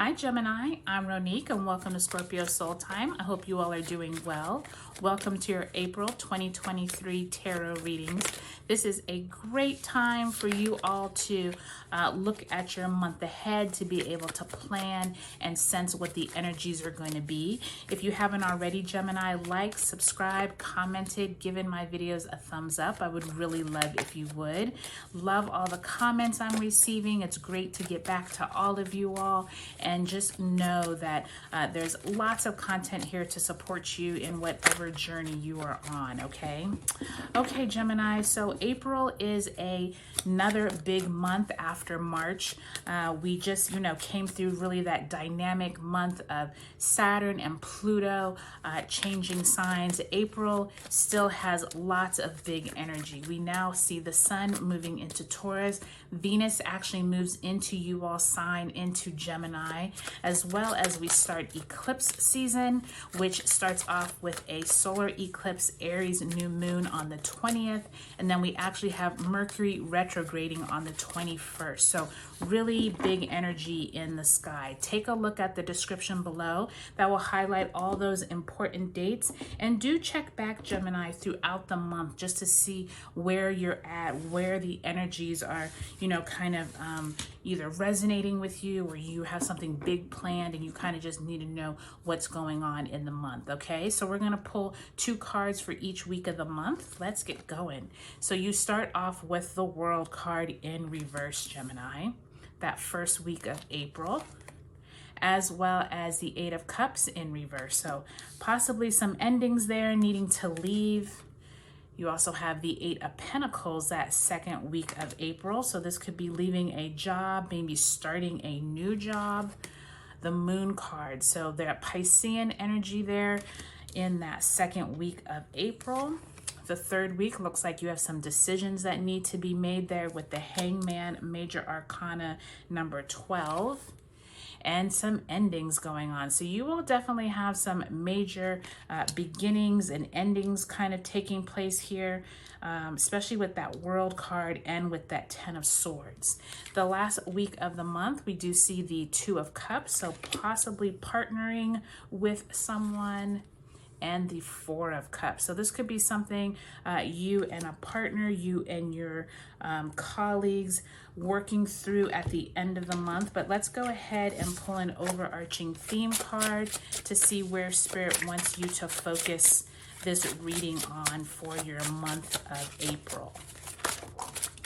Hi Gemini, I'm Ronique and welcome to Scorpio Soul Time. I hope you all are doing well. Welcome to your April 2023 tarot readings. This is a great time for you all to look at your month ahead, to be able to plan and sense what the energies are going to be. If you haven't already, Gemini, liked, subscribed, commented, given my videos a thumbs up. I would really love if you would. Love all the comments I'm receiving. It's great to get back to all of you all. And just know that there's lots of content here to support you in whatever journey you are on, okay? Okay, Gemini, so April is another big month after March. We just, came through really that dynamic month of Saturn and Pluto changing signs. April still has lots of big energy. We now see the sun moving into Taurus. Venus actually moves into you all sign, into Gemini, as well as we start eclipse season, which starts off with a solar eclipse, Aries new moon on the 20th, and then we actually have Mercury retrograding on the 21st. So really big energy in the sky. Take a look at the description below. That will highlight all those important dates, and do check back, Gemini, throughout the month just to see where you're at, where the energies are, either resonating with you or you have something big planned and you kind of just need to know what's going on in the month. Okay, so we're going to pull 2 cards for each week of the month. Let's get going. So you start off with the World card in reverse, Gemini, that first week of April, as well as the 8 of Cups in reverse. So possibly some endings there, needing to leave. You also have the 8 of Pentacles that second week of April. So this could be leaving a job, maybe starting a new job. The Moon card. So that Piscean energy there in that second week of April. The third week looks like you have some decisions that need to be made there with the Hangman, Major Arcana number 12. And some endings going on. So you will definitely have some major beginnings and endings kind of taking place here, especially with that World card and with that 10 of Swords. The last week of the month, we do see the 2 of Cups, so possibly partnering with someone, and the 4 of Cups. So this could be something you and a partner, you and your colleagues working through at the end of the month. But let's go ahead and pull an overarching theme card to see where Spirit wants you to focus this reading on for your month of April.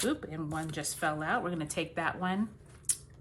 Oop, and one just fell out. We're going to take that one.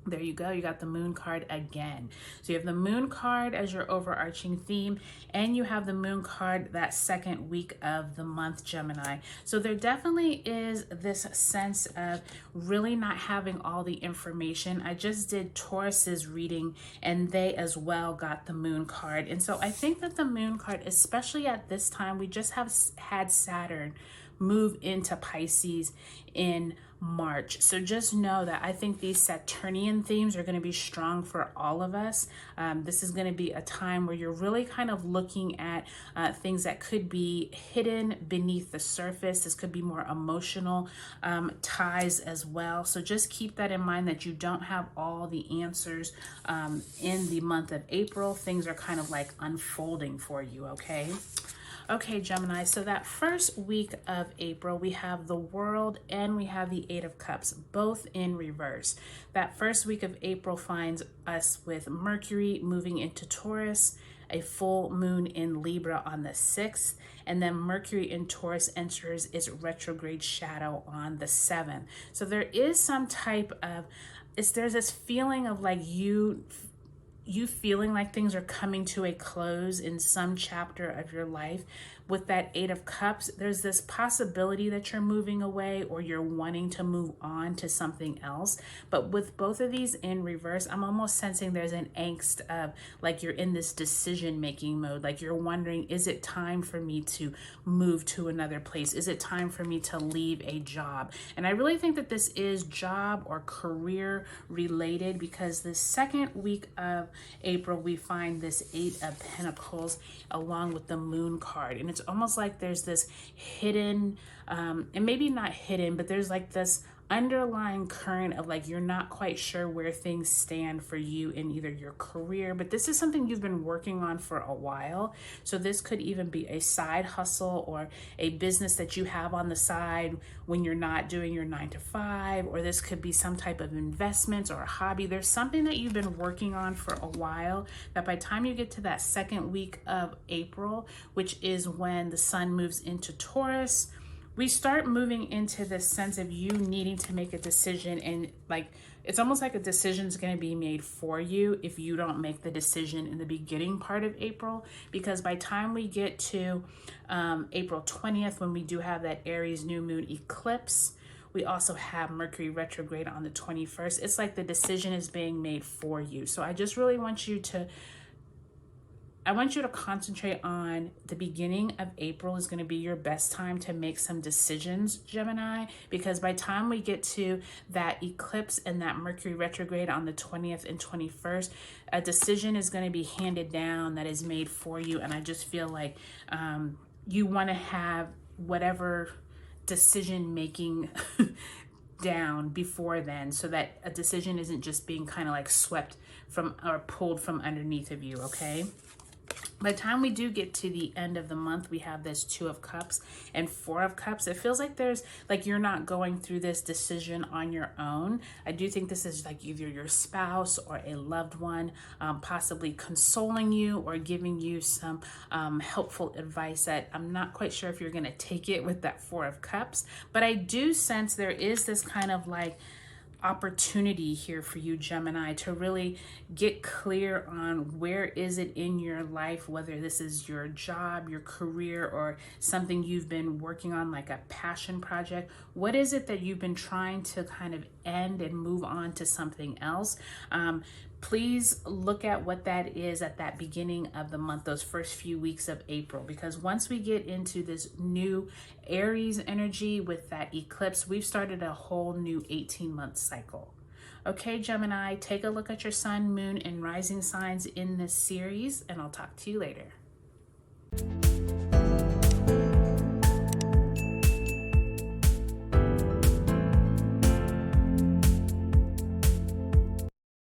There you go. You got the Moon card again. So you have the Moon card as your overarching theme, and you have the Moon card that second week of the month, Gemini. So there definitely is this sense of really not having all the information. I just did Taurus's reading, and they as well got the Moon card. And so I think that the Moon card, especially at this time, we just have had Saturn move into Pisces in March. So just know that I think these Saturnian themes are going to be strong for all of us. This is going to be a time where you're really kind of looking at things that could be hidden beneath the surface. This could be more emotional ties as well. So just keep that in mind, that you don't have all the answers in the month of April. Things are kind of like unfolding for you, okay? Okay, Gemini, so that first week of April, we have the World and we have the 8 of Cups, both in reverse. That first week of April finds us with Mercury moving into Taurus, a full moon in Libra on the 6th, and then Mercury in Taurus enters its retrograde shadow on the 7th. So there is some type of, there's this feeling of like you feeling like things are coming to a close in some chapter of your life. With that 8 of Cups, there's this possibility that you're moving away or you're wanting to move on to something else. But with both of these in reverse, I'm almost sensing there's an angst of like you're in this decision-making mode. Like you're wondering, is it time for me to move to another place? Is it time for me to leave a job? And I really think that this is job or career related, because the second week of April, we find this 8 of Pentacles along with the Moon card. And it's almost like there's this hidden, and maybe not hidden, but there's like this underlying current of like you're not quite sure where things stand for you in either your career, but this is something you've been working on for a while. So this could even be a side hustle or a business that you have on the side when you're not doing your 9 to 5, or this could be some type of investments or a hobby. There's something that you've been working on for a while that by the time you get to that second week of April, which is when the sun moves into Taurus, we start moving into this sense of you needing to make a decision, and like it's almost like a decision is going to be made for you if you don't make the decision in the beginning part of April, because by the time we get to April 20th, when we do have that Aries new moon eclipse, we also have Mercury retrograde on the 21st. It's like the decision is being made for you. So I just really want you to concentrate on the beginning of April is going to be your best time to make some decisions, Gemini, because by the time we get to that eclipse and that Mercury retrograde on the 20th and 21st, a decision is going to be handed down that is made for you. And I just feel like you want to have whatever decision making down before then, so that a decision isn't just being kind of like swept from or pulled from underneath of you, okay? By the time we do get to the end of the month, we have this 2 of Cups and 4 of Cups. It feels like there's like you're not going through this decision on your own. I do think this is like either your spouse or a loved one possibly consoling you or giving you some helpful advice that I'm not quite sure if you're going to take it with that 4 of Cups. But I do sense there is this kind of like opportunity here for you, Gemini, to really get clear on where is it in your life, whether this is your job, your career, or something you've been working on like a passion project. What is it that you've been trying to kind of end and move on to something else? Please look at what that is at that beginning of the month, those first few weeks of April, because once we get into this new Aries energy with that eclipse, we've started a whole new 18-month cycle. Okay, Gemini, take a look at your sun, moon, and rising signs in this series, and I'll talk to you later.